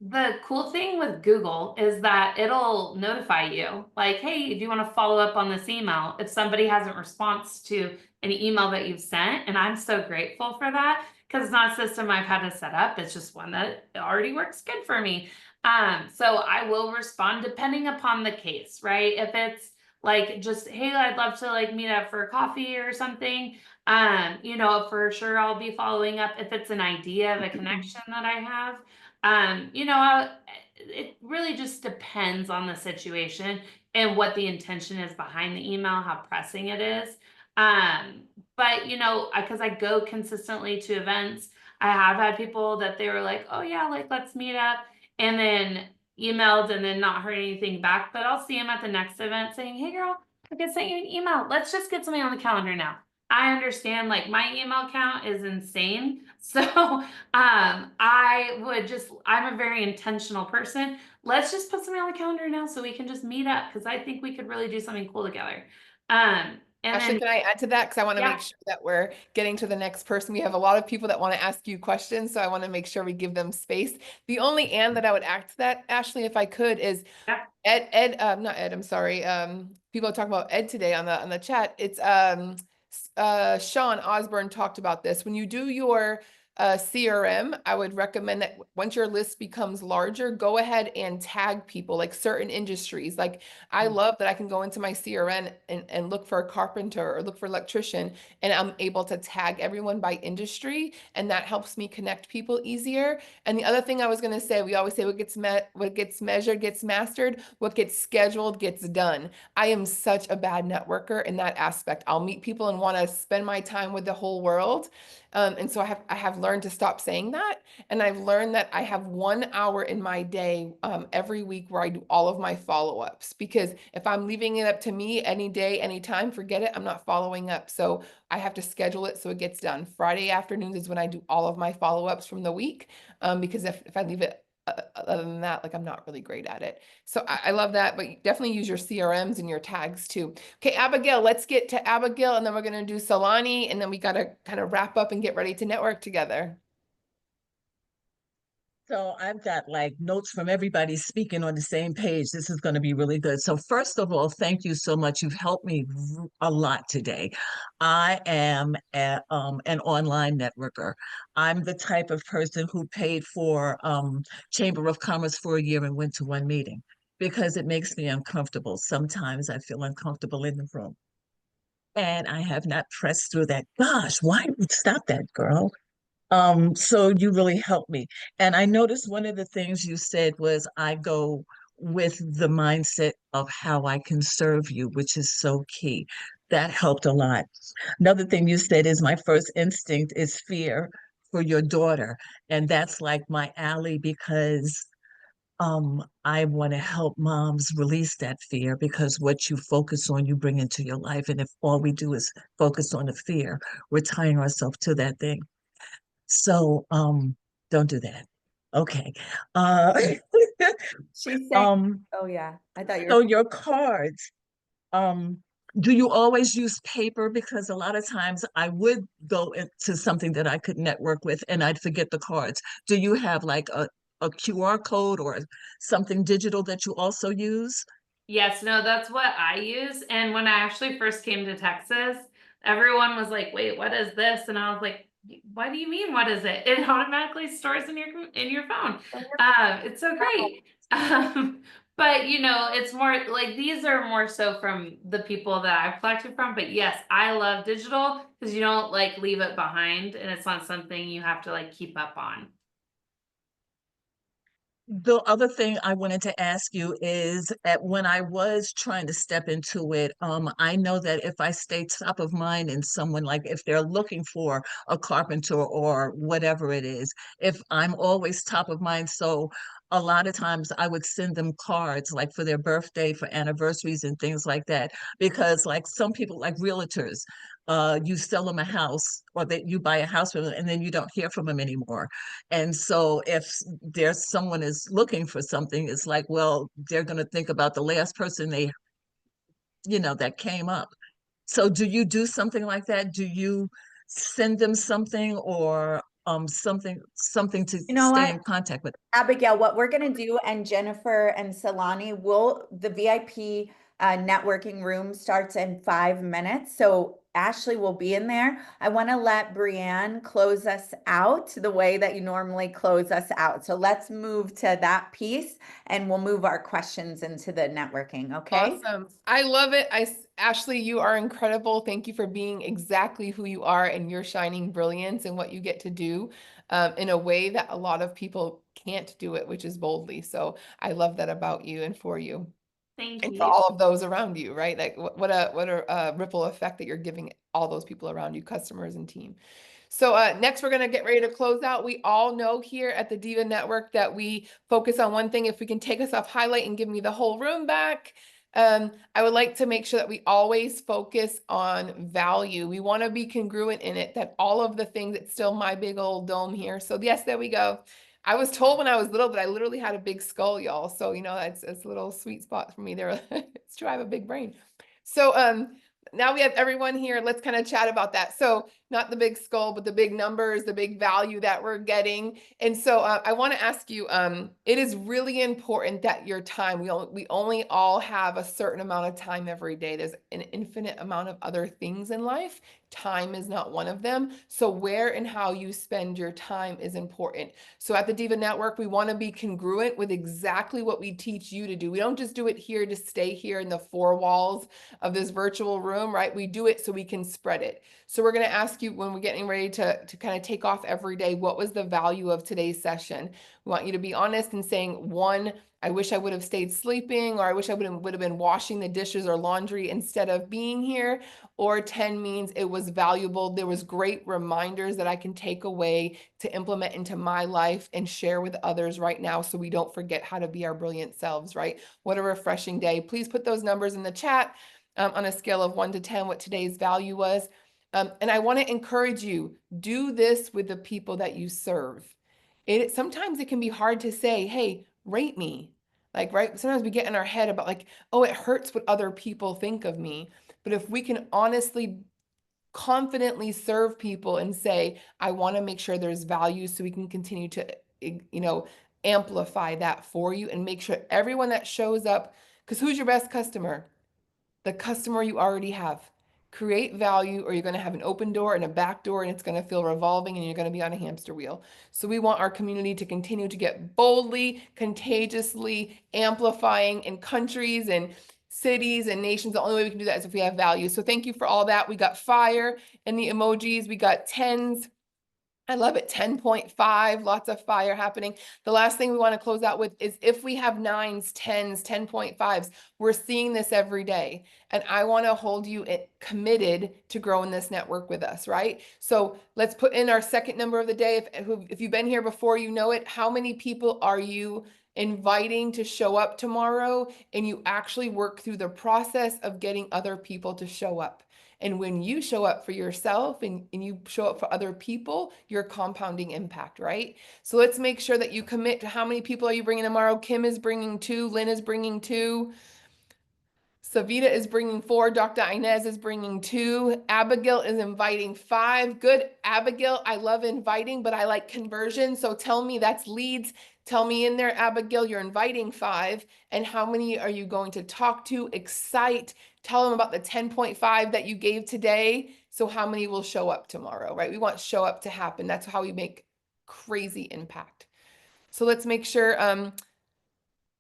the cool thing with Google is that it'll notify you, like, hey, do you want to follow up on this email if somebody hasn't response to an email that you've sent? And I'm so grateful for that because it's not a system I've had to set up. It's just one that already works good for me. So I will respond depending upon the case, right? If it's like just, hey, I'd love to like meet up for coffee or something. For sure I'll be following up if it's an idea of a connection that I have. It really just depends on the situation and what the intention is behind the email, how pressing it is. But because I go consistently to events, I have had people that they were like, oh yeah, like let's meet up, and then emailed and then not heard anything back. But I'll see them at the next event saying, hey girl, I just sent you an email. Let's just get something on the calendar now. I understand like my email count is insane. So I'm a very intentional person. Let's just put something on the calendar now so we can just meet up because I think we could really do something cool together. And Ashley, can I add to that? Because I want to make sure that we're getting to the next person. We have a lot of people that want to ask you questions, so I want to make sure we give them space. The only and that I would add to that, Ashley, if I could, is not Ed, I'm sorry. People are talking about Ed today on the chat. It's Sean Osborne talked about this. When you do your CRM, I would recommend that once your list becomes larger, go ahead and tag people like certain industries. Like I love that I can go into my CRM and look for a carpenter or look for electrician, and I'm able to tag everyone by industry, and that helps me connect people easier. And the other thing I was going to say, we always say what gets measured gets mastered, what gets scheduled gets done. I am such a bad networker in that aspect. I'll meet people and want to spend my time with the whole world. And so I have learned to stop saying that. And I've learned that I have 1 hour in my day every week where I do all of my follow-ups, because if I'm leaving it up to me any day, anytime, forget it, I'm not following up. So I have to schedule it so it gets done. Friday afternoons is when I do all of my follow-ups from the week, because if I leave it other than that, like I'm not really great at it. So I love that, but you definitely use your CRMs and your tags too. Okay, Abigail, let's get to Abigail, and then we're going to do Solani, and then we got to kind of wrap up and get ready to network together. So I've got like notes from everybody speaking on the same page. This is going to be really good. So first of all, thank you so much. You've helped me a lot today. I am an online networker. I'm the type of person who paid for Chamber of Commerce for a year and went to one meeting because it makes me uncomfortable. Sometimes I feel uncomfortable in the room. And I have not pressed through that. Gosh, why would you stop that, girl? So you really helped me. And I noticed one of the things you said was I go with the mindset of how I can serve you, which is so key. That helped a lot. Another thing you said is my first instinct is fear for your daughter. And that's like my alley because I want to help moms release that fear, because what you focus on, you bring into your life. And if all we do is focus on the fear, we're tying ourselves to that thing. So, don't do that. Okay. She's saying, oh yeah, I thought you were. So your cards, do you always use paper? Because a lot of times I would go into something that I could network with and I'd forget the cards. Do you have like a QR code or something digital that you also use? Yes, no, that's what I use. And when I actually first came to Texas, everyone was like, wait, what is this? And I was like, what do you mean? What is it? It automatically stores in your phone. It's so great. But it's more like these are more so from the people that I've collected from. But yes, I love digital because you don't like leave it behind and it's not something you have to like keep up on. The other thing I wanted to ask you is when I was trying to step into it, I know that if I stay top of mind in someone, like if they're looking for a carpenter or whatever it is, if I'm always top of mind, so a lot of times I would send them cards like for their birthday, for anniversaries and things like that. Because like some people, like realtors, you sell them a house or that you buy a house from them and then you don't hear from them anymore. And so if there's someone is looking for something, it's like, well, they're going to think about the last person they, that came up. So do you do something like that? Do you send them something or something to You know stay what? in contact with? Abigail, what we're going to do, and Jennifer and Solani, the VIP networking room starts in 5 minutes. So Ashley will be in there. I want to let Brianne close us out the way that you normally close us out. So let's move to that piece and we'll move our questions into the networking. Okay. Awesome. I love it. Ashley, you are incredible. Thank you for being exactly who you are and your shining brilliance and what you get to do in a way that a lot of people can't do it, which is boldly. So I love that about you and for you. Thank And you. for all of those around you, right? Like what a ripple effect that you're giving all those people around you, customers and team. So next, we're going to get ready to close out. We all know here at the DIVA Network that we focus on one thing. If we can take us off highlight and give me the whole room back. I would like to make sure that we always focus on value. We want to be congruent in it, that all of the things, it's still my big old dome here. So yes, there we go. I was told when I was little that I literally had a big skull, y'all. So, it's a little sweet spot for me there. It's true, I have a big brain. So now we have everyone here. Let's kind of chat about that. So not the big skull, but the big numbers, the big value that we're getting. And so I want to ask you, it is really important that your time, we only all have a certain amount of time every day. There's an infinite amount of other things in life. Time is not one of them. So where and how you spend your time is important. So at the DIVA Network, we want to be congruent with exactly what we teach you to do. We don't just do it here to stay here in the four walls of this virtual room, right? We do it so we can spread it. So we're going to ask you when we're getting ready to kind of take off every day, what was the value of today's session? We want you to be honest and saying, 1, I wish I would have stayed sleeping, or I wish I would have been washing the dishes or laundry instead of being here. Or 10 means it was valuable. There was great reminders that I can take away to implement into my life and share with others right now so we don't forget how to be our brilliant selves, right? What a refreshing day. Please put those numbers in the chat on a scale of 1 to 10, what today's value was. And I want to encourage you, do this with the people that you serve. Sometimes it can be hard to say, hey, rate me. Like, right? Sometimes we get in our head about like, oh, it hurts what other people think of me. But if we can honestly, confidently serve people and say, I want to make sure there's value so we can continue to, amplify that for you and make sure everyone that shows up, because who's your best customer? The customer you already have. Create value or you're going to have an open door and a back door and it's going to feel revolving and you're going to be on a hamster wheel. So we want our community to continue to get boldly, contagiously amplifying in countries and cities and nations. The only way we can do that is if we have value. So thank you for all that. We got fire in the emojis. We got 10s. I love it. 10.5, lots of fire happening. The last thing we want to close out with is if we have 9s, 10s, 10.5s, we're seeing this every day. And I want to hold you committed to growing this network with us, right? So let's put in our second number of the day. If you've been here before, you know it. How many people are you inviting to show up tomorrow? And you actually work through the process of getting other people to show up. And when you show up for yourself and you show up for other people, you're compounding impact, right? So let's make sure that you commit to how many people are you bringing tomorrow? Kim is bringing 2, Lynn is bringing 2. Savita is bringing 4. Dr. Inez is bringing 2. Abigail is inviting 5. Good, Abigail. I love inviting, but I like conversion. So tell me that's leads. Tell me in there, Abigail, you're inviting 5. And how many are you going to talk to? Excite. Tell them about the 10.5 that you gave today. So how many will show up tomorrow, right? We want show up to happen. That's how we make crazy impact. So let's make sure,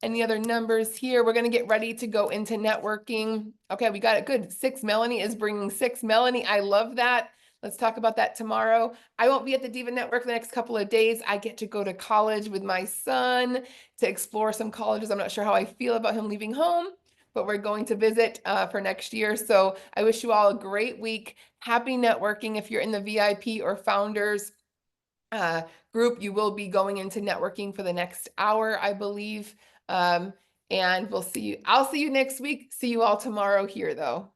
any other numbers here? We're going to get ready to go into networking. Okay, we got it. Good. 6. Melanie is bringing 6. Melanie, I love that. Let's talk about that tomorrow. I won't be at the DIVA Network the next couple of days. I get to go to college with my son to explore some colleges. I'm not sure how I feel about him leaving home, but we're going to visit for next year. So I wish you all a great week. Happy networking if you're in the VIP or founders. group. You will be going into networking for the next hour, I believe. And we'll see you. I'll see you next week. See you all tomorrow here, though.